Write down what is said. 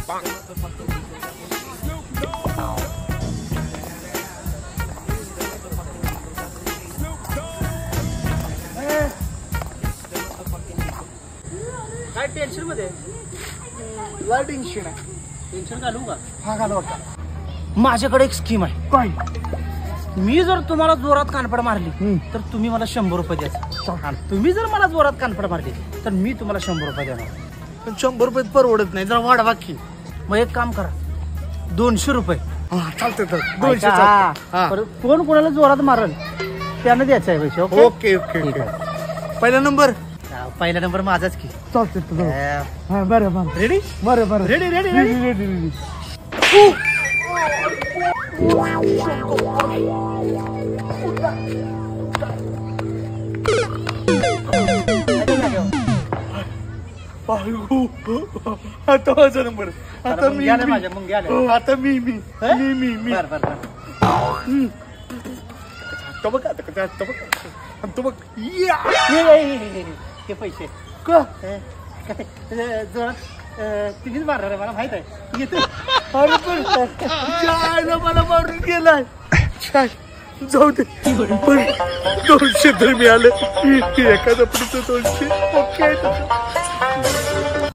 काय टेन्शन मध्ये टेन्शन आहे. टेन्शन घालू का? हा घालू का? माझ्याकडे एक स्कीम आहे. काय? मी जर तुम्हाला जोरात कानफड मारली तर तुम्ही मला 100 रुपये द्यायचा. तुम्ही जर मला जोरात कानफड मारली तर मी तुम्हाला 100 रुपये देणार. पण 100 रुपये परवडत नाही, जरा वाढवा की. मग एक काम करा, 200 रुपये. चालतंय तर 200 ऐका, चालतंय. कोण कोणाला जोरात मारल त्यानं द्यायचं आहे पैसे. ओके ओके ठीक ओके. पहिला नंबर. पहिला नंबर माझाच की. चालतंय. बरं रेडी? बरं रेडी रेडी रेडी रेडी. आता माझा नंबर. आता मी माझ्या मग गेल्या. आता मी बर बर बर. तो बघ आता बघ. ते पैसे का? जोरात तुम्हीच मारणार आहे मला माहित आहे. येतो. अरे पण मला मारून गेलाय. जाऊ दे. पण 200 तर मिळालं. एखादा पुढचं 200. ओके.